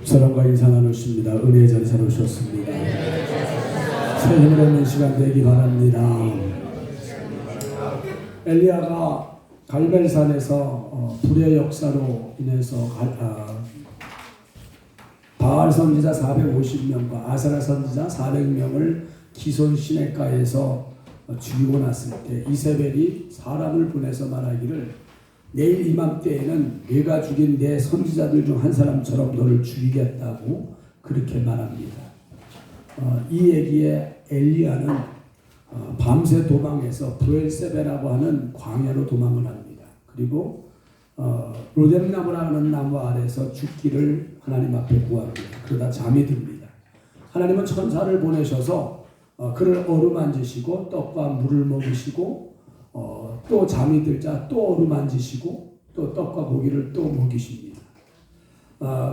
사랑과 인사 나누십니다. 은혜의 자리 잘 오셨습니다. 새 힘을 얻는 시간 되기 바랍니다. 엘리야가 갈멜산에서 불의 역사로 인해서 바알 선지자 450명과 아세라 선지자 400명을 기손 시내가에서 죽이고 났을 때 이세벨이 사람을 보내서 말하기를 내일 이맘때에는 내가 죽인 내 선지자들 중 한 사람처럼 너를 죽이겠다고 그렇게 말합니다. 이 얘기에 엘리야는 밤새 도망해서 브엘세베라고 하는 광야로 도망을 합니다. 그리고 로뎀나무라는 나무 아래서 죽기를 하나님 앞에 구합니다. 그러다 잠이 듭니다. 하나님은 천사를 보내셔서 그를 어루만지시고 떡과 물을 먹이시고 또 잠이 들자 또 어루만지시고 또 떡과 고기를 또 먹이십니다.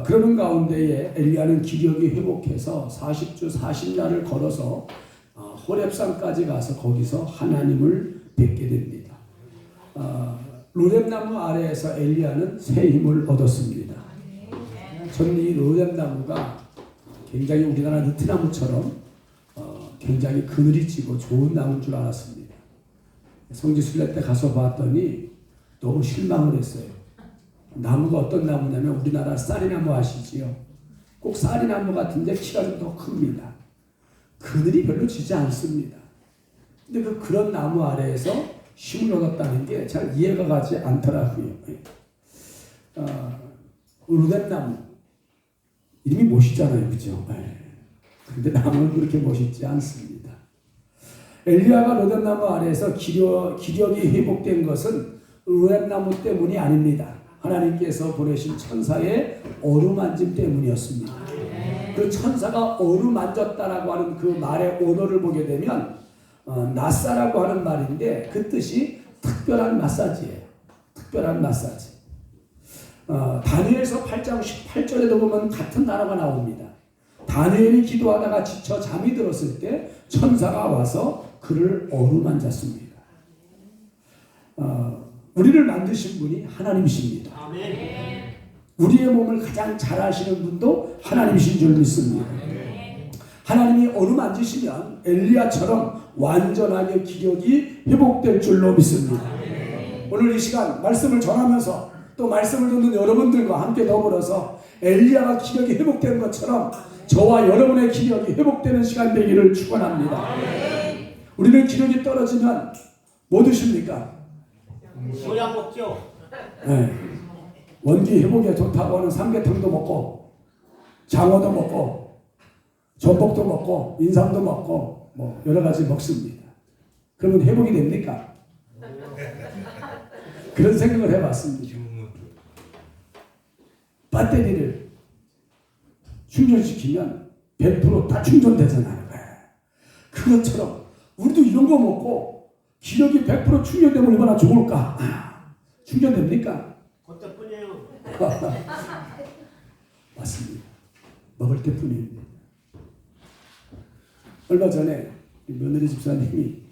그러는 가운데에 엘리야는 기력이 회복해서 40주 40날을 걸어서 호렙산까지 가서 거기서 하나님을 뵙게 됩니다. 로뎀나무 아래에서 엘리야는 새 힘을 얻었습니다. 저는 이 로뎀나무가 굉장히 우리나라 느티나무처럼 굉장히 그늘이 지고 좋은 나무인 줄 알았습니다. 성지순례 때 가서 봤더니 너무 실망을 했어요. 나무가 어떤 나무냐면 우리나라 쌀이나무 아시지요? 꼭 쌀이나무 같은데 키가 좀 더 큽니다. 그늘이 별로 지지 않습니다. 근데 그런 나무 아래에서 힘을 얻었다는 게 잘 이해가 가지 않더라고요. 로뎀나무 이름이 멋있잖아요, 그죠? 근데 나무는 그렇게 멋있지 않습니다. 엘리야가 로뎀나무 아래에서 기력이 회복된 것은 로뎀나무 때문이 아닙니다. 하나님께서 보내신 천사의 어루만짐 때문이었습니다. 그 천사가 어루만졌다라고 하는 그 말의 언어를 보게 되면 나사라고 하는 말인데 그 뜻이 특별한 마사지예요. 특별한 마사지. 다니엘서 8장 18절에도 보면 같은 단어가 나옵니다. 다니엘이 기도하다가 지쳐 잠이 들었을 때 천사가 와서 그를 어루만졌습니다. 우리를 만드신 분이 하나님이십니다. 아멘. 우리의 몸을 가장 잘 아시는 분도 하나님이신 줄 믿습니다. 아멘. 하나님이 어루만지시면 엘리야처럼 완전하게 기력이 회복될 줄로 믿습니다. 아멘. 오늘 이 시간 말씀을 전하면서 또 말씀을 듣는 여러분들과 함께 더불어서 엘리야가 기력이 회복된 것처럼 저와 여러분의 기력이 회복되는 시간 되기를 축원합니다. 아멘. 우리는 기력이 떨어지면 뭐 드십니까? 소량 먹죠. 네. 원기 회복에 좋다고 하는 삼계탕도 먹고 장어도 먹고 전복도 먹고 인삼도 먹고 뭐 여러 가지 먹습니다. 그러면 회복이 됩니까? 그런 생각을 해봤습니다. 배터리를 충전시키면 100% 다 충전되잖아요. 그것처럼 우리도 이런 거 먹고 기력이 100% 충전되면 얼마나 좋을까? 충전됩니까? 그때뿐이에요. 맞습니다. 먹을 때뿐입니다. 얼마 전에 며느리 집사님이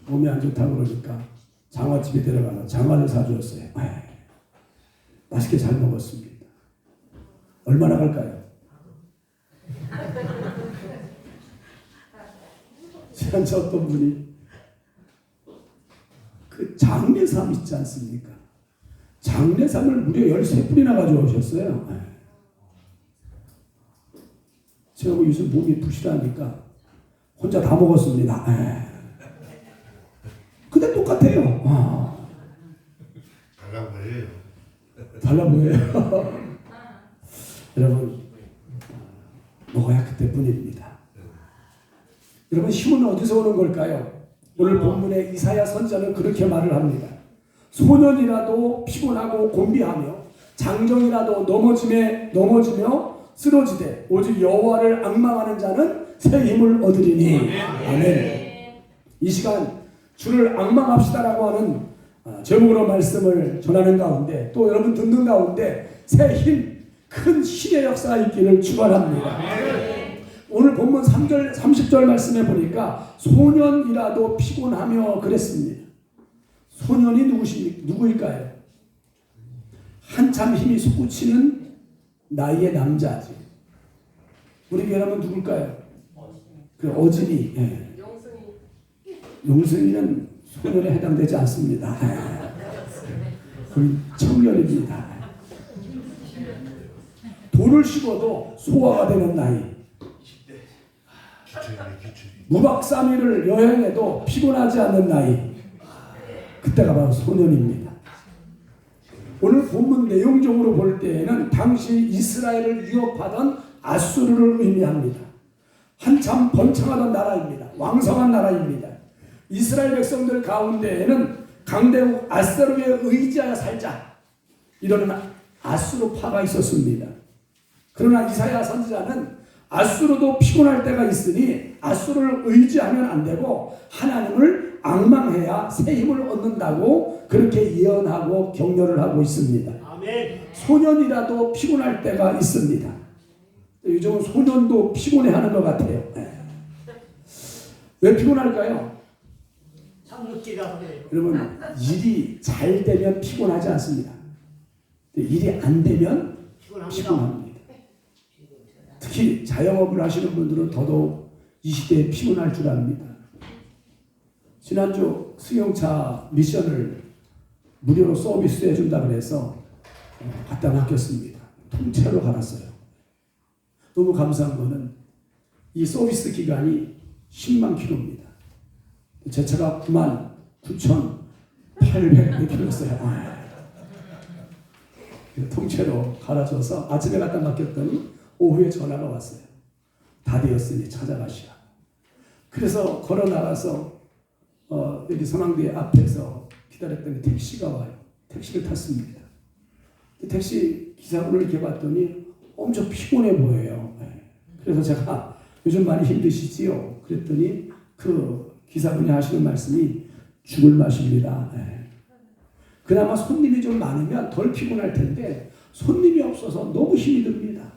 몸이 안 좋다고 그러니까 장어집에 들어가서 장어를 사주었어요. 맛있게 잘 먹었습니다. 얼마나 갈까요? 지난주 어떤 분이 그 장례삼 있지 않습니까? 장례삼을 무려 13분이나 가져오셨어요. 제가 요즘 몸이 부실하니까 혼자 다 먹었습니다. 근데 똑같아요. 달라 보여요. 달라 보여요. 여러분 먹어야 그때뿐입니다. 여러분 힘은 어디서 오는 걸까요? 오늘 본문의 이사야 선지자는 그렇게 말을 합니다. 소년이라도 피곤하고 곤비하며 장정이라도 넘어지며 쓰러지되 오직 여호와를 앙망하는 자는 새 힘을 얻으리니. 아멘. 이 시간 주를 앙망합시다라고 하는 제목으로 말씀을 전하는 가운데 또 여러분 듣는 가운데 새 힘, 큰 신의 역사가 있기를 축원합니다. 오늘 본문 3절 30절 말씀에 보니까 소년이라도 피곤하며 그랬습니다. 소년이 누구일까요? 한참 힘이 솟구치는 나이의 남자지. 우리 교회라면 누굴까요? 그 어진이. 예. 용승이는 소년에 해당되지 않습니다. 그건 청년입니다. 돌을 씹어도 소화가 되는 나이. 무박 3일을 여행해도 피곤하지 않는 나이. 그때가 바로 소년입니다. 오늘 본문 내용적으로 볼 때에는 당시 이스라엘을 위협하던 아수르를 의미합니다. 한참 번창하던 나라입니다. 왕성한 나라입니다. 이스라엘 백성들 가운데에는 강대국 아수르에 의지하여 살자 이러는 아수르파가 있었습니다. 그러나 이사야 선지자는 아수르도 피곤할 때가 있으니 아수르를 의지하면 안 되고 하나님을 앙망해야 새 힘을 얻는다고 그렇게 예언하고 격려를 하고 있습니다. 아멘. 소년이라도 피곤할 때가 있습니다. 요즘은 소년도 피곤해하는 것 같아요. 왜 피곤할까요? 참느끼가 그래요. 여러분, 일이 잘 되면 피곤하지 않습니다. 일이 안 되면 피곤합니다. 특히 자영업을 하시는 분들은 더더욱 이 시대에 피곤할 줄 압니다. 지난주 승용차 미션을 무료로 서비스 해준다 그래서 갖다 맡겼습니다. 통째로 갈았어요. 너무 감사한 거는 이 서비스 기간이 10만 킬로입니다. 제 차가 99,800km였어요. 통째로 갈아줘서 아침에 갖다 맡겼더니 오후에 전화가 왔어요. 다 되었으니 찾아가시라. 그래서 걸어 나가서 여기 선왕대 앞에서 기다렸더니 택시가 와요. 택시를 탔습니다. 택시 기사분을 이렇게 봤더니 엄청 피곤해 보여요. 그래서 제가 요즘 많이 힘드시지요? 그랬더니 그 기사분이 하시는 말씀이 죽을 맛입니다. 그나마 손님이 좀 많으면 덜 피곤할 텐데 손님이 없어서 너무 힘이 듭니다.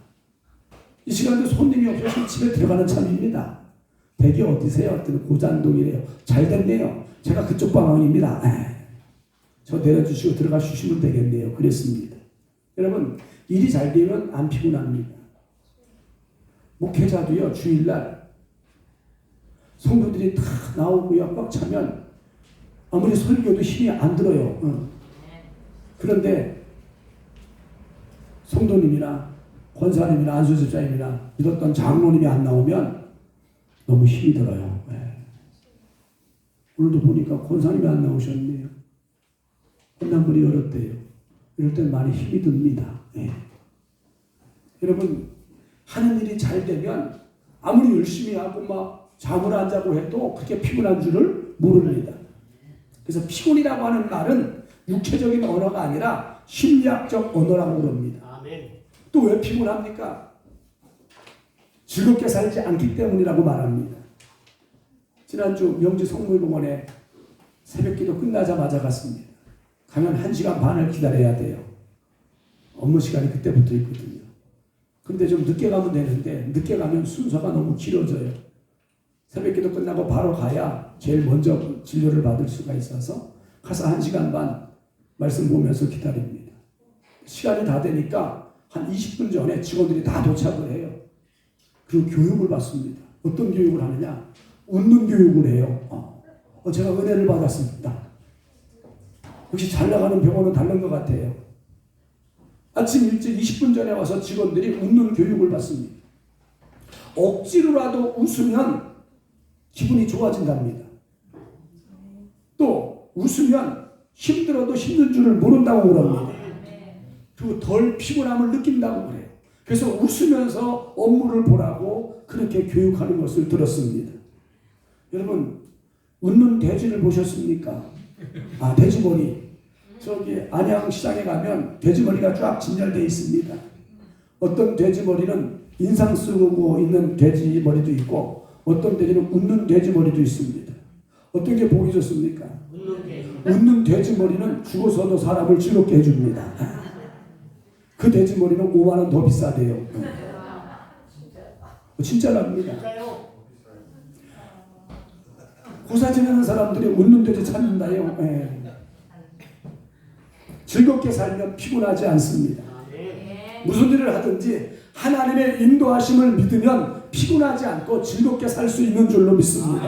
이 시간에 손님이 없어서 집에 들어가는 참입니다. 댁이 어디세요? 했더니 고잔동이래요. 잘 됐네요. 제가 그쪽 방향입니다. 저 내려주시고 들어가 주시면 되겠네요. 그랬습니다. 여러분, 일이 잘 되면 안 피곤합니다. 목회자도요, 주일날 성도들이 다 나오고요, 꽉 차면 아무리 설교도 힘이 안 들어요. 그런데 성도님이나 권사님이나 안수집사님이나 믿었던 장로님이 안 나오면 너무 힘이 들어요. 오늘도 보니까 권사님이 안 나오셨네요. 혼란문이 열었대요. 이럴 땐 많이 힘이 듭니다. 여러분, 하는 일이 잘 되면 아무리 열심히 하고 막 잠을 안 자고 해도 그렇게 피곤한 줄을 모릅니다. 그래서 피곤이라고 하는 말은 육체적인 언어가 아니라 심리학적 언어라고 그럽니다. 아멘. 또 왜 피곤합니까? 즐겁게 살지 않기 때문이라고 말합니다. 지난주 명지 성모병원에 새벽기도 끝나자마자 갔습니다. 가면 1시간 반을 기다려야 돼요. 업무 시간이 그때부터 있거든요. 그런데 좀 늦게 가면 되는데 늦게 가면 순서가 너무 길어져요. 새벽기도 끝나고 바로 가야 제일 먼저 진료를 받을 수가 있어서 가서 1시간 반 말씀 보면서 기다립니다. 시간이 다 되니까 한 20분 전에 직원들이 다 도착을 해요. 그리고 교육을 받습니다. 어떤 교육을 하느냐? 웃는 교육을 해요. 제가 은혜를 받았습니다. 역시 잘 나가는 병원은 다른 것 같아요. 아침 일찍 20분 전에 와서 직원들이 웃는 교육을 받습니다. 억지로라도 웃으면 기분이 좋아진답니다. 또 웃으면 힘들어도 힘든 줄을 모른다고 그럽니다. 그리고 덜 피곤함을 느낀다고 그래요. 그래서 웃으면서 업무를 보라고 그렇게 교육하는 것을 들었습니다. 여러분, 웃는 돼지를 보셨습니까? 돼지머리. 저기 안양시장에 가면 돼지머리가 쫙 진열되어 있습니다. 어떤 돼지머리는 인상 쓰고 있는 돼지머리도 있고 어떤 돼지는 웃는 돼지머리도 있습니다. 어떤 게 보기 좋습니까? 웃는 돼지머리는 죽어서도 사람을 즐겁게 해줍니다. 그 돼지머리는 5만 원 더 비싸대요. 진짜랍니다. 고사 지내는 사람들이 웃는 돼지 찾는다요. 즐겁게 살면 피곤하지 않습니다. 무슨 일을 하든지 하나님의 인도하심을 믿으면 피곤하지 않고 즐겁게 살 수 있는 줄로 믿습니다.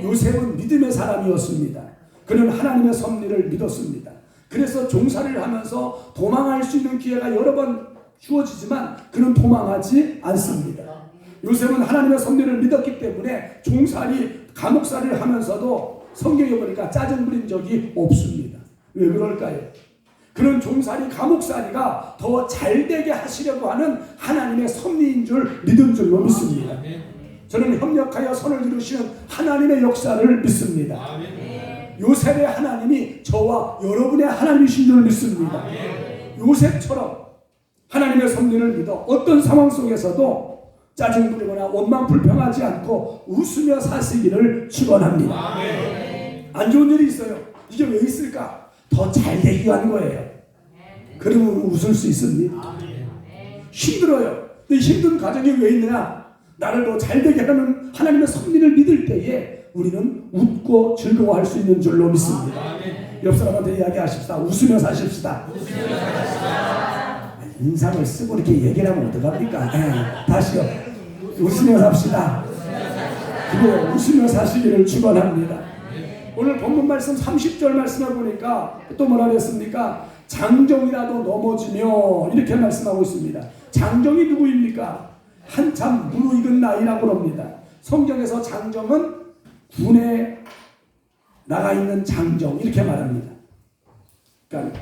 요셉은 믿음의 사람이었습니다. 그는 하나님의 섭리를 믿었습니다. 그래서 종살이를 하면서 도망할 수 있는 기회가 여러 번 주어지지만 그는 도망하지 않습니다. 요셉은 하나님의 섭리를 믿었기 때문에 종살이, 감옥살이를 하면서도 성경에 보니까 짜증 부린 적이 없습니다. 왜 그럴까요? 그런 종살이, 감옥살이가 더 잘되게 하시려고 하는 하나님의 섭리인 줄 믿은 줄로 믿습니다. 저는 협력하여 선을 이루시는 하나님의 역사를 믿습니다. 요셉의 하나님이 저와 여러분의 하나님이신 줄 믿습니다. 요셉처럼 하나님의 섭리를 믿어 어떤 상황 속에서도 짜증 부리거나 원망 불평하지 않고 웃으며 사시기를 축원합니다. 안 좋은 일이 있어요. 이게 왜 있을까? 더 잘되기 위한 거예요. 그러면 웃을 수 있습니다. 힘들어요. 근데 힘든 과정이 왜 있느냐? 나를 더 잘되게 하는 하나님의 섭리를 믿을 때에 우리는 웃고 즐거워할 수 있는 줄로 믿습니다. 옆 사람한테 이야기하십시다. 웃으며 사십시다. 인상을 쓰고 이렇게 얘기를 하면 어떡합니까? 다시요. 웃으며 삽시다. 그래요. 웃으며 사시기를 축원합니다. 오늘 본문 말씀 30절 말씀을 보니까 또 뭐라 그랬습니까? 장정이라도 넘어지며 이렇게 말씀하고 있습니다. 장정이 누구입니까? 한참 무르익은 나이라고 합니다. 성경에서 장정은 군에 나가 있는 장정 이렇게 말합니다. 그러니까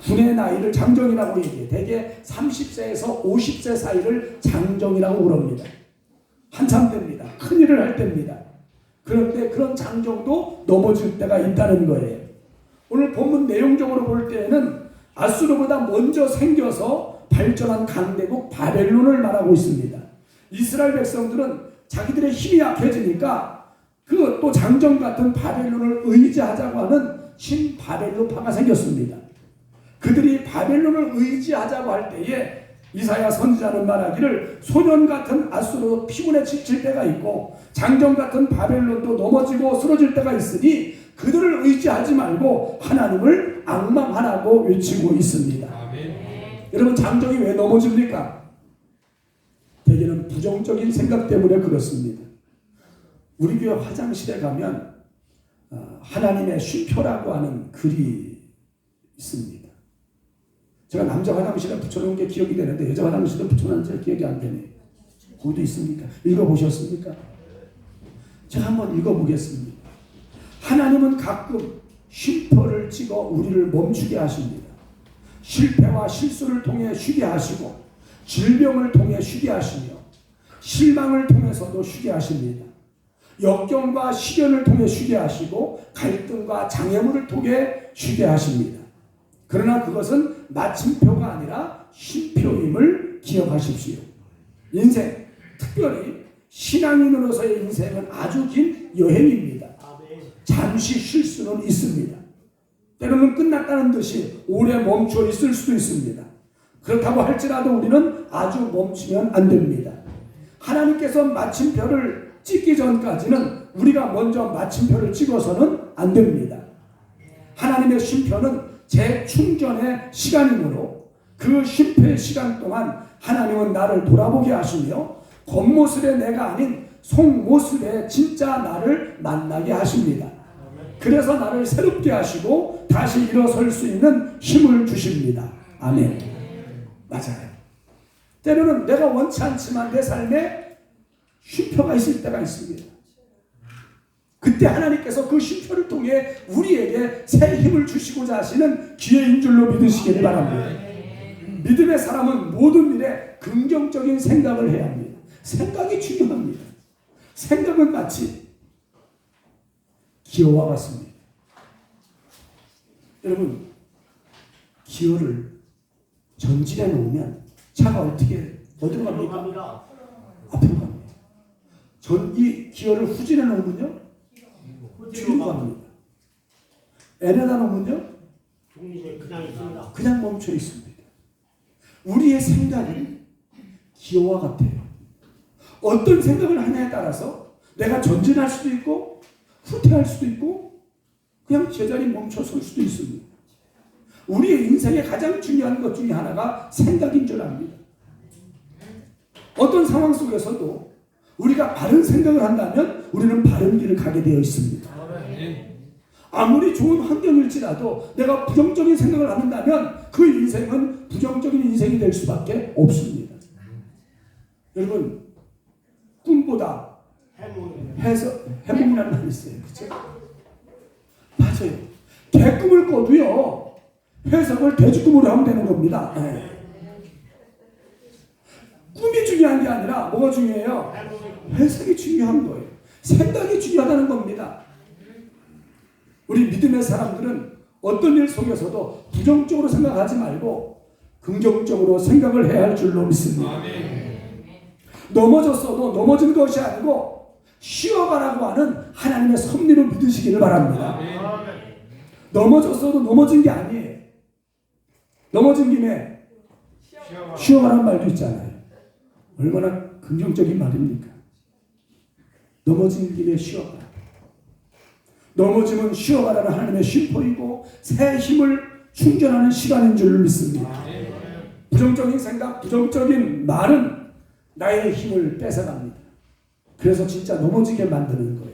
군의 나이를 장정이라고 얘기해요. 대개 30세에서 50세 사이를 장정이라고 그럽니다. 한참 때입니다. 큰일을 할 때입니다. 그런데 그런 장정도 넘어질 때가 있다는 거예요. 오늘 본문 내용적으로 볼 때에는 아수르보다 먼저 생겨서 발전한 강대국 바벨론을 말하고 있습니다. 이스라엘 백성들은 자기들의 힘이 약해지니까 그 또 장정 같은 바벨론을 의지하자고 하는 신바벨론파가 생겼습니다. 그들이 바벨론을 의지하자고 할 때에 이사야 선지자는 말하기를 소년 같은 아수르도 피곤에 지칠 때가 있고 장정 같은 바벨론도 넘어지고 쓰러질 때가 있으니 그들을 의지하지 말고 하나님을 앙망하라고 외치고 있습니다. 여러분, 장정이 왜 넘어집니까? 대개는 부정적인 생각 때문에 그렇습니다. 우리 교회 화장실에 가면 하나님의 쉼표라고 하는 글이 있습니다. 제가 남자 화장실에 붙여놓은 게 기억이 되는데 여자 화장실에 붙여놓은 게 기억이 안 되네요. 거기도 있습니까? 읽어보셨습니까? 제가 한번 읽어보겠습니다. 하나님은 가끔 쉼표를 찍어 우리를 멈추게 하십니다. 실패와 실수를 통해 쉬게 하시고 질병을 통해 쉬게 하시며 실망을 통해서도 쉬게 하십니다. 역경과 시련을 통해 쉬게 하시고 갈등과 장애물을 통해 쉬게 하십니다. 그러나 그것은 마침표가 아니라 쉼표임을 기억하십시오. 인생, 특별히 신앙인으로서의 인생은 아주 긴 여행입니다. 잠시 쉴 수는 있습니다. 때로는 끝났다는 듯이 오래 멈춰 있을 수도 있습니다. 그렇다고 할지라도 우리는 아주 멈추면 안 됩니다. 하나님께서 마침표를 찍기 전까지는 우리가 먼저 마침표를 찍어서는 안 됩니다. 하나님의 쉼표는 재충전의 시간이므로 그 쉼표의 시간 동안 하나님은 나를 돌아보게 하시며 겉모습의 내가 아닌 속모습의 진짜 나를 만나게 하십니다. 그래서 나를 새롭게 하시고 다시 일어설 수 있는 힘을 주십니다. 아멘. 맞아요. 때로는 내가 원치 않지만 내 삶에 쉼표가 있을 때가 있습니다. 그때 하나님께서 그 쉼표를 통해 우리에게 새 힘을 주시고자 하시는 기회인 줄로 믿으시기를 바랍니다. 믿음의 사람은 모든 일에 긍정적인 생각을 해야 합니다. 생각이 중요합니다. 생각은 마치 기어와 같습니다. 여러분, 기어를 전진해 놓으면 차가 어디로 갑니까? 앞으로 갑니다. 이 기어를 후진해 놓으면요? 뒤로 갑니다. N에다 놓으면요? 그냥 멈춰 있습니다. 우리의 생각은 기어와 같아요. 어떤 생각을 하냐에 따라서 내가 전진할 수도 있고 후퇴할 수도 있고 그냥 제자리에 멈춰 설 수도 있습니다. 우리의 인생에 가장 중요한 것 중에 하나가 생각인 줄 압니다. 어떤 상황 속에서도 우리가 바른 생각을 한다면 우리는 바른 길을 가게 되어 있습니다. 아무리 좋은 환경일지라도 내가 부정적인 생각을 한다면 그 인생은 부정적인 인생이 될 수밖에 없습니다. 여러분, 꿈보다 해몽이라는 말이 있어요. 그렇죠? 맞아요. 개꿈을 꿔도요, 해석을 돼지꿈으로 하면 되는 겁니다. 네. 꿈이 중요한 게 아니라 뭐가 중요해요? 해석이 중요한 거예요. 생각이 중요하다는 겁니다. 우리 믿음의 사람들은 어떤 일 속에서도 부정적으로 생각하지 말고 긍정적으로 생각을 해야 할 줄로 믿습니다. 넘어졌어도 넘어진 것이 아니고 쉬어가라고 하는 하나님의 섭리로 믿으시기를 바랍니다. 넘어졌어도 넘어진 게 아니에요. 넘어진 김에 쉬어가라는 말도 있잖아요. 얼마나 긍정적인 말입니까? 넘어진 김에 쉬어가라. 넘어지면 쉬어가라는 하나님의 쉼터이고 새 힘을 충전하는 시간인 줄 믿습니다. 부정적인 생각, 부정적인 말은 나의 힘을 뺏어갑니다. 그래서 진짜 넘어지게 만드는 거예요.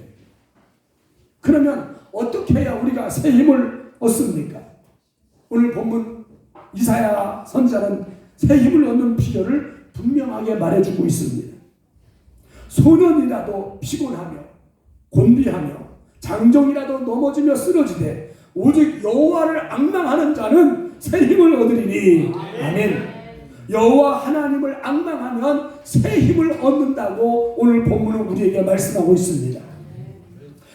그러면 어떻게 해야 우리가 새 힘을 얻습니까? 오늘 본문 이사야 선지자는 새 힘을 얻는 비결을 분명하게 말해주고 있습니다. 소년이라도 피곤하며 곤비하며 장정이라도 넘어지며 쓰러지되 오직 여호와를 앙망하는 자는 새 힘을 얻으리니. 아멘. 여호와 하나님을 앙망하면 새 힘을 얻는다고 오늘 본문은 우리에게 말씀하고 있습니다.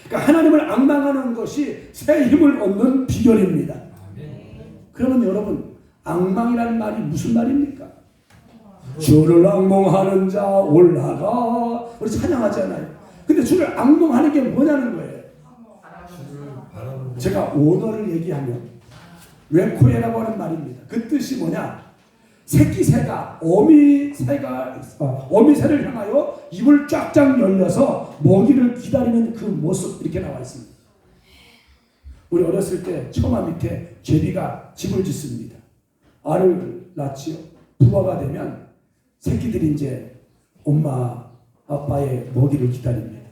그러니까 하나님을 앙망하는 것이 새 힘을 얻는 비결입니다. 그러면 여러분, 앙망이라는 말이 무슨 말입니까? 주를 앙망하는 자 올라가, 우리 찬양하잖아요. 근데 주를 앙망하는 게 뭐냐는 거예요. 제가 원어를 얘기하면 웨코에라고 하는 말입니다. 그 뜻이 뭐냐? 새끼새가 어미새를 향하여 입을 쫙쫙 열려서 먹이를 기다리는 그 모습, 이렇게 나와 있습니다. 우리 어렸을 때 처마 밑에 제비가 집을 짓습니다. 알을 낳지요. 부화가 되면 새끼들이 이제 엄마 아빠의 먹이를 기다립니다.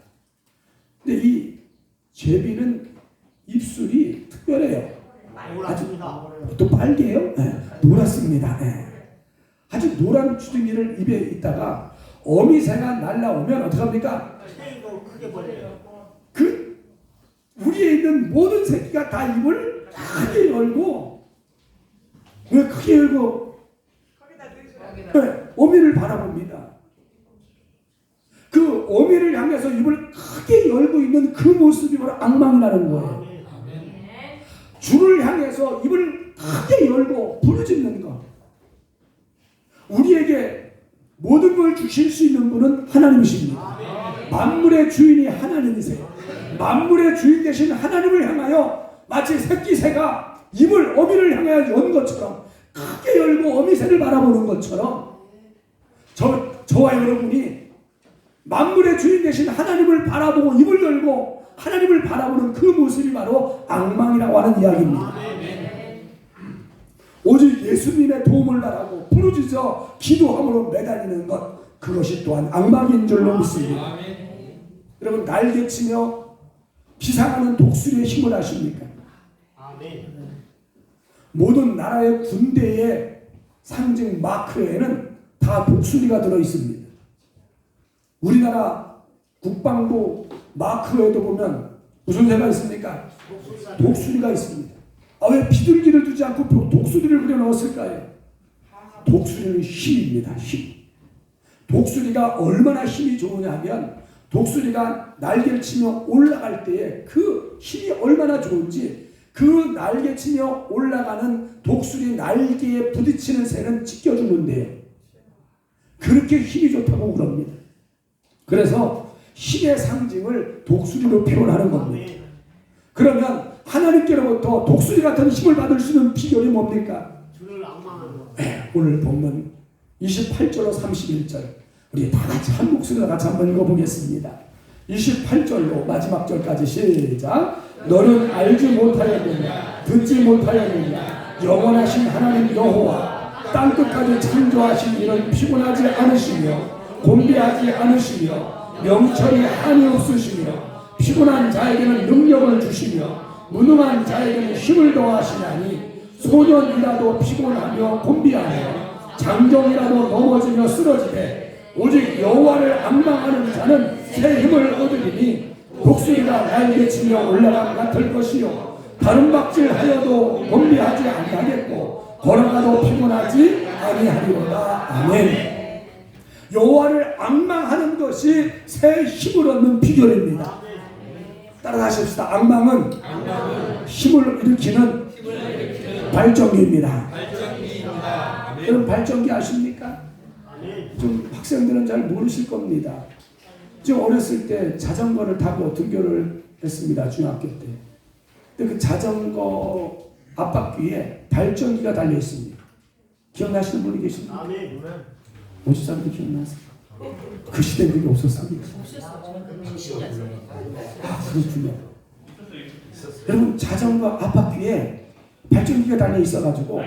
근데 이 제비는 입술이 특별해요. 아주 또 빨개요. 네, 노랗습니다. 네. 아주 노란 주둥이를 입에 있다가 어미새가 날라오면 어떡합니까? 그 우리에 있는 모든 새끼가 다 입을 크게 열고, 왜 크게 열고? 네, 어미를 바라봅니다. 그 어미를 향해서 입을 크게 열고 있는 그 모습이 바로 앙망이라는 거예요. 주를 향해서 입을 크게 열고 부르짖는 것. 우리에게 모든 걸 주실 수 있는 분은 하나님이십니다. 만물의 주인이 하나님이세요. 만물의 주인 되신 하나님을 향하여 마치 새끼새가 입을 어미를 향하여 연 것처럼, 크게 열고 어미새를 바라보는 것처럼, 저와 여러분이 만물의 주인 되신 하나님을 바라보고 입을 열고 하나님을 바라보는 그 모습이 바로 앙망이라고 하는 이야기입니다. 오직 예수님의 도움을 바라고 부르짖어 기도함으로 매달리는 것, 그것이 또한 앙망인 줄로 믿습니다. 여러분, 날개치며 비상하는 독수리의 힘을 아십니까? 모든 나라의 군대의 상징 마크에는 다 독수리가 들어있습니다. 우리나라 국방부 마크에도 보면 무슨 새가 있습니까? 독수리가 있습니다. 왜 비둘기를 두지 않고 독수리를 그려 넣었을까요? 독수리는 힘입니다. 힘. 독수리가 얼마나 힘이 좋으냐면, 독수리가 날개를 치며 올라갈 때에 그 힘이 얼마나 좋은지, 그 날개 치며 올라가는 독수리 날개에 부딪히는 새는 찢겨주는데요. 그렇게 힘이 좋다고 그럽니다. 그래서 힘의 상징을 독수리로 표현하는 겁니다. 그러면 하나님께로부터 독수리 같은 힘을 받을 수 있는 비결이 뭡니까? 오늘 본문 28절로 31절, 우리 다 같이 한 목소리로 같이 한번 읽어보겠습니다. 28절로 마지막 절까지 시작. 너는 알지 못하였느냐, 듣지 못하였느냐, 영원하신 하나님 여호와 땅끝까지 창조하신 이는 피곤하지 않으시며 곤비하지 않으시며 명철이 한이 없으시며 피곤한 자에게는 능력을 주시며 무능한 자에게는 힘을 더하시나니 소년이라도 피곤하며 곤비하며 장정이라도 넘어지며 쓰러지되 오직 여호와를 앙망하는 자는 새 힘을 얻으리니 독수리가 날개치며 올라감 같을 것이요 다름박질하여도 곤비하지 아니하겠고 걸어가도 피곤하지 아니하리로다. 아멘. 여호와를 앙망하는 것이 새 힘을 얻는 비결입니다. 따라하십시다. 앙망은 힘을 일으키는 발전기입니다. 여러분 발전기 아십니까? 좀 학생들은 잘 모르실 겁니다. 좀 어렸을 때 자전거를 타고 등교를 했습니다. 중학교 때. 근데 그 자전거 앞바퀴에 발전기가 달려 있습니다. 기억나시는 분이 계십니까? 오십 사람들 기억나세요? 그 시대는 그게 없었습니다. 그렇군요. 여러분 자전거 앞바퀴에 발전기가 달려 있어가지고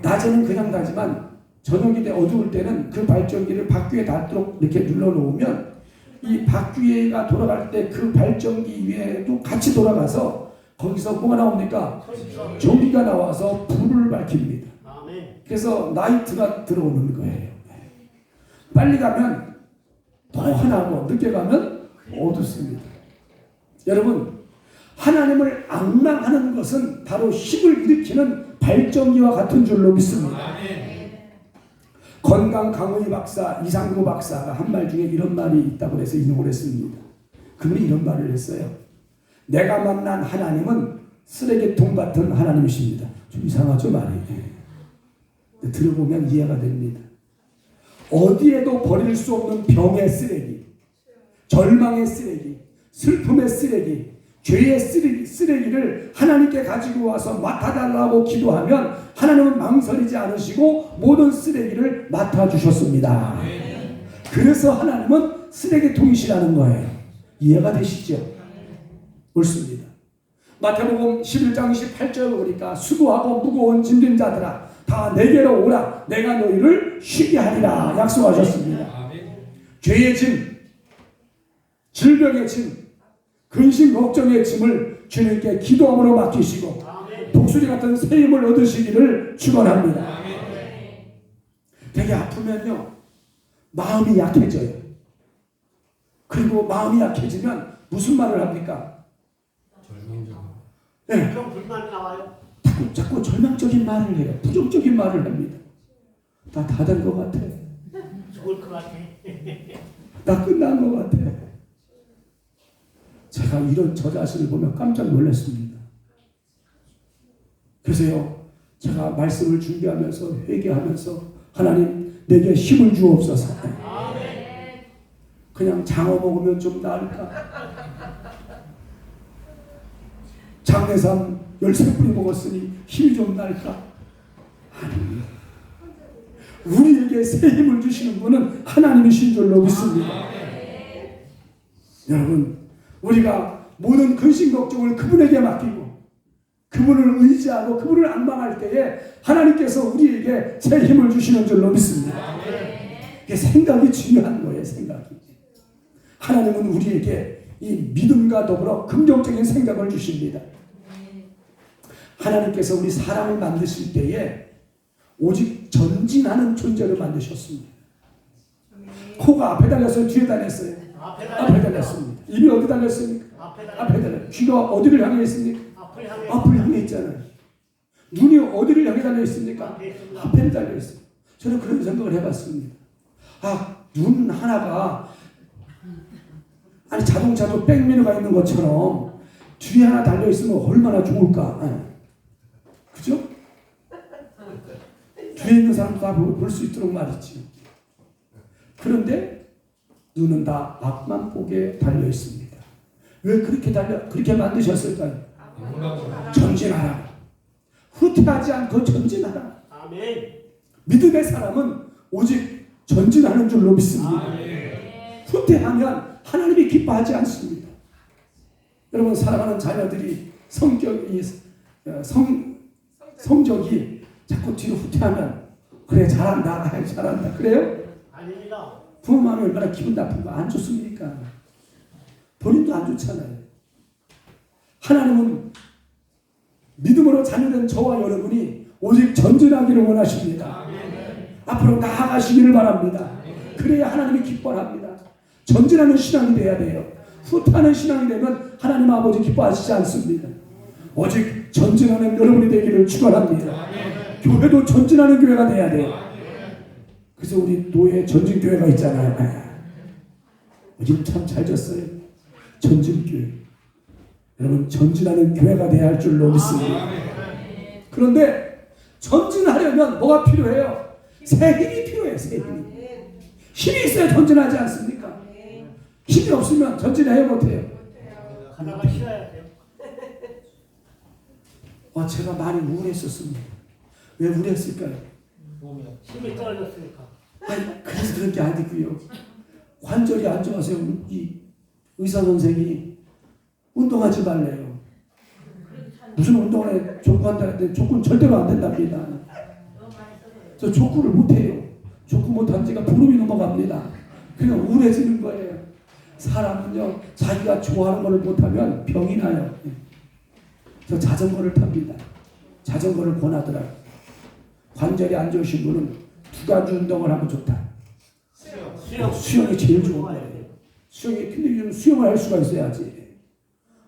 낮에는 그냥 가지만 저녁이 돼 어두울 때는 그 발전기를 바퀴에 닿도록 이렇게 눌러놓으면 이 바퀴가 돌아갈 때 그 발전기 위에도 같이 돌아가서 거기서 뭐가 나옵니까? 전기가 나와서 불을 밝힙니다. 그래서 나이트가 들어오는 거예요. 빨리 가면 더 환하고 늦게 가면 어둡습니다. 여러분 하나님을 앙망하는 것은 바로 힘을 일으키는 발전기와 같은 줄로 믿습니다. 건강 강의 박사 이상구 박사가 한 말 중에 이런 말이 있다고 해서 인용을 했습니다. 그분이 이런 말을 했어요. 내가 만난 하나님은 쓰레기통 같은 하나님이십니다. 좀 이상하죠 말이. 들어보면 이해가 됩니다. 어디에도 버릴 수 없는 병의 쓰레기, 절망의 쓰레기, 슬픔의 쓰레기, 죄의 쓰레기를 하나님께 가지고 와서 맡아달라고 기도하면 하나님은 망설이지 않으시고 모든 쓰레기를 맡아주셨습니다. 그래서 하나님은 쓰레기통이시라는 거예요. 이해가 되시죠? 옳습니다. 마태복음 11장 28절 보니까 수고하고 무거운 짐진 자들아 다 내게로 오라 내가 너희를 쉬게 하리라 약속하셨습니다. 죄의 짐, 질병의 짐, 근심 걱정의 짐을 주님께 기도함으로 맡기시고 독수리 같은 새 힘을 얻으시기를 축원합니다. 되게 아프면요 마음이 약해져요. 그리고 마음이 약해지면 무슨 말을 합니까? 네. 그럼 불만이 나와요? 자꾸 절망적인 말을 해요. 부정적인 말을 합니다. 나 다 된 것 같아. 죽을 것 같아. 나 끝난 것 같아. 제가 이런 저 자신을 보면 깜짝 놀랐습니다. 그래서요, 제가 말씀을 준비하면서 회개하면서 하나님 내게 힘을 주옵소서. 그냥 장어 먹으면 좀 나을까? 장내삼 13뿌리 먹었으니 힘이 좀 날까? 아니, 우리에게 새 힘을 주시는 분은 하나님이신 줄로 믿습니다. 여러분, 우리가 모든 근심 걱정을 그분에게 맡기고 그분을 의지하고 그분을 앙망할 때에 하나님께서 우리에게 새 힘을 주시는 줄로 믿습니다. 이게 생각이 중요한 거예요. 생각이. 하나님은 우리에게 이 믿음과 더불어 긍정적인 생각을 주십니다. 하나님께서 우리 사람을 만드실 때에 오직 전진하는 존재를 만드셨습니다. 코가 앞에 달렸어요? 뒤에 달렸어요? 앞에 달렸습니다. 입이 어디 달렸습니까? 앞에 달렸어요. 귀가 어디를 향해 있습니까? 앞을 향해 있잖아요. 눈이 어디를 향해 달려 있습니까? 앞에 달려 있어요. 저는 그런 생각을 해봤습니다. 눈 하나가 아니 자동차도 백미러가 있는 것처럼 뒤에 하나 달려 있으면 얼마나 좋을까? 그죠? 뒤에 있는 사람도 다 볼 수 있도록 말이지. 그런데 눈은 다 앞만 보게 달려 있습니다. 왜 그렇게 만드셨을까요? 전진하라. 후퇴하지 않고 전진하라. 아멘. 믿음의 사람은 오직 전진하는 줄로 믿습니다. 후퇴하면 하나님이 기뻐하지 않습니다. 여러분 사랑하는 자녀들이 성적이 자꾸 뒤로 후퇴하면 그래 잘한다 아이, 잘한다 그래요? 아닙니다. 부모 마음이 얼마나 기분 나쁜 거 안 좋습니까? 본인도 안 좋잖아요. 하나님은 믿음으로 자녀된 저와 여러분이 오직 전진하기를 원하십니다. 앞으로 나아가시기를 바랍니다. 그래야 하나님이 기뻐합니다. 전진하는 신앙이 돼야 돼요. 후퇴하는 신앙이 되면 하나님 아버지 기뻐하시지 않습니다. 오직 전진하는 여러분이 되기를 축원합니다. 교회도 전진하는 교회가 돼야 돼요. 그래서 우리 노예 전진교회가 있잖아요. 요즘 참 잘 졌어요. 전진교회. 여러분 전진하는 교회가 돼야 할 줄로 믿습니다. 그런데 전진하려면 뭐가 필요해요? 새 힘이 필요해요. 새 힘이. 힘이 있어야 전진하지 않습니까? 힘이 없으면 전진해야 못해요. 가다가 쉬어야 돼요. 제가 많이 우울했었습니다. 왜 우울했을까요? 힘이 떨어졌으니까. 아니, 그래서 그런 게 아니고요. 관절이 안 좋아서 이 의사 선생이 운동하지 말래요. 무슨 운동을 해? 족구한다는데 족구는 절대로 안 된답니다. 저 족구를 못해요. 족구 못한 지가 보름이 넘어갑니다. 그냥 우울해지는 거예요. 사람은요 자기가 좋아하는 걸 못하면 병이 나요. 저 자전거를 탑니다. 자전거를 권하더라고요. 관절이 안 좋으신 분은 두 가지 운동을 하면 좋다. 수영이 제일 좋은 거예요. 수영이 근데 수영을 할 수가 있어야지.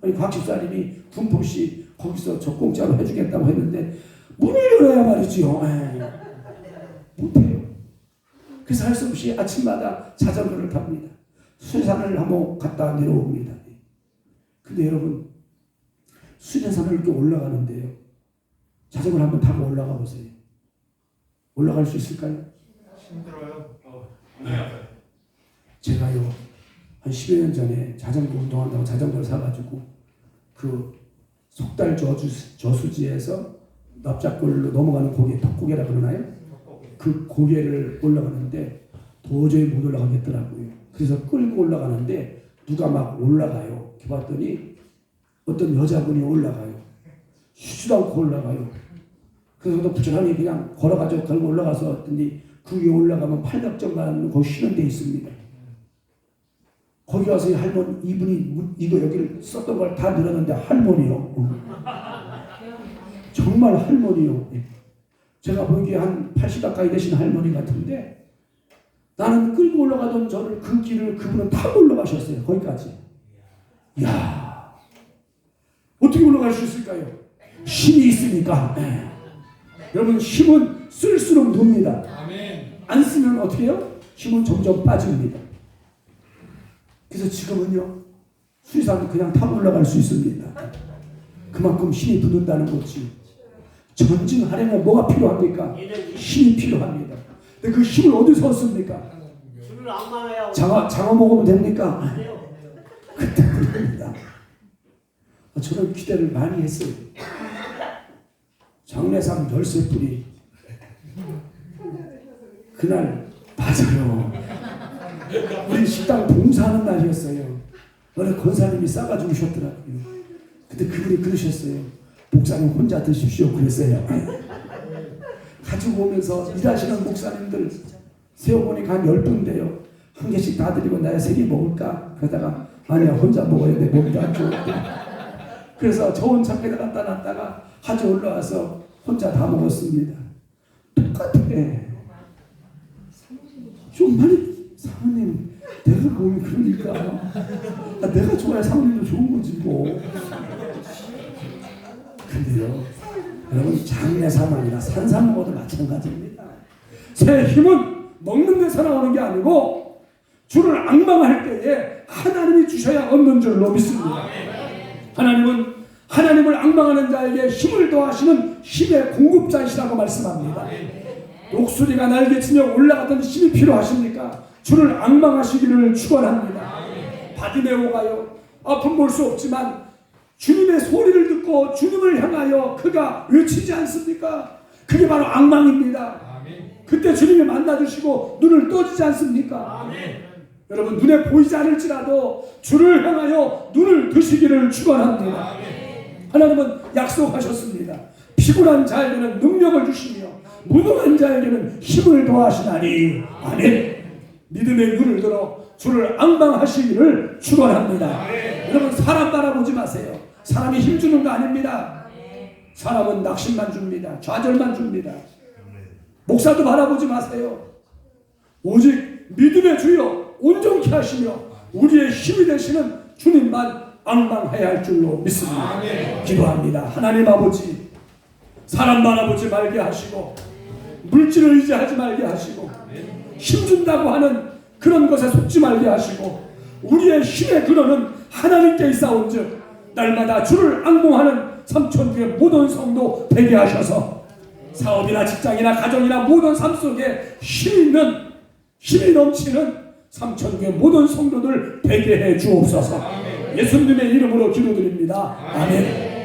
아니 곽 집사님이 군포시 거기서 저 공짜로 해주겠다고 했는데 문을 열어야 말이지요. 못해요. 그래서 할 수 없이 아침마다 자전거를 탑니다. 수련산을 한번 갔다 내려옵니다. 근데 여러분 수련산을 이렇게 올라가는데요. 자전거를 한번 타고 올라가 보세요. 올라갈 수 있을까요? 힘들어요. 제가요 한 10여 년 전에 자전거 운동한다고 자전거를 사가지고 그 속달 저수지에서 납작골로 넘어가는 고개, 턱고개라 그러나요? 그 고개를 올라가는데 도저히 못 올라가겠더라고요. 그래서 끌고 올라가는데 누가 막 올라가요. 이렇게 봤더니 어떤 여자분이 올라가요. 쉬지도 않고 올라가요. 그래서 또 부지런히 그냥 걸어가지고 걸고 올라가서 왔더니 그 위에 올라가면 팔각정만 거기 쉬는 데 있습니다. 거기 가서 할머니 이분이 이거 여기를 썼던 걸 다 늘었는데 할머니요. 정말 할머니요. 제가 보기에 한 80 가까이 되신 할머니 같은데 나는 끌고 올라가던 저를 그 길을 그분은 타고 올라가셨어요. 거기까지. 이야 어떻게 올라갈 수 있을까요? 힘이 있으니까. 여러분 힘은 쓸수록 늡니다. 안 쓰면 어떻게 해요? 힘은 점점 빠집니다. 그래서 지금은요 수리산은 그냥 타고 올라갈 수 있습니다. 그만큼 힘이 붙는다는 거지. 전진하려면 뭐가 필요합니까? 힘이 필요합니다. 근데 그 힘을 어디서 얻습니까? 주를 악망해야 장어 먹으면 됩니까? 돼요. 그때 그럽니다. 저는 기대를 많이 했어요. 장례상 열쇠뿌리 그날 맞아요. 우리 식당 봉사하는 날이었어요. 어느 권사님이 싸가지고 오셨더라고요. 근데 그분이 그러셨어요. 목사님 혼자 드십시오 그랬어요. 가지고 오면서 일하시는 목사님들 세어보니까 한 10분 돼요. 한 개씩 다 드리고 나야 3개 먹을까? 그러다가 아니야 혼자 먹어야 돼. 몸이 안 좋을 때. 그래서 저 혼자 배달 갖다 놨다가 하주 올라와서 혼자 다 먹었습니다. 똑같아. 좀 많이 사모님 내가 보면 그러니까 내가 좋아야 사모님도 좋은 거지 뭐. 근데요 여러분 장례사망이나 산사먹어도 마찬가지입니다. 새 힘은 먹는 데서 나오는 게 아니고 주를 앙망할 때에 하나님이 주셔야 얻는 줄로 믿습니다. 하나님을 앙망하는 자에게 힘을 더하시는 힘의 공급자이시라고 말씀합니다. 목소리가 날개치며 올라가던 힘이 필요하십니까? 주를 앙망하시기를 축원합니다. 바디메오가요 아픔 볼 수 없지만 주님의 소리를 듣고 주님을 향하여 그가 외치지 않습니까? 그게 바로 앙망입니다. 그때 주님이 만나주시고 눈을 떠지지 않습니까? 여러분 눈에 보이지 않을지라도 주를 향하여 눈을 드시기를 축원합니다. 하나님은 약속하셨습니다. 피 피곤한 자에게는 능력을 주시며 무능한 자에게는 힘을 더하시나니. 아멘. 믿음의 눈을 들어 주를 앙망하시기를 축원합니다. 여러분, 사람 바라보지 마세요. 사람이 힘주는 거 아닙니다. 사람은 낙심만 줍니다. 좌절만 줍니다. 목사도 바라보지 마세요. 오직 믿음의 주여 온전케 하시며 우리의 힘이 되시는 주님만 앙망해야 할 줄로 믿습니다. 기도합니다. 하나님 아버지, 사람 바라보지 말게 하시고 물질을 의지하지 말게 하시고 힘준다고 하는 그런 것에 속지 말게 하시고 우리의 힘의 근원은 하나님께 있사온즉 날마다 주를 앙망하는 삼천교회 모든 성도 되게 하셔서 사업이나 직장이나 가정이나 모든 삶 속에 힘이 넘치는 삼천교회 모든 성도들 되게 해 주옵소서. 예수님의 이름으로 기도드립니다. 아멘.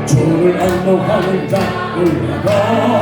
주를 앙망하는 자 올라가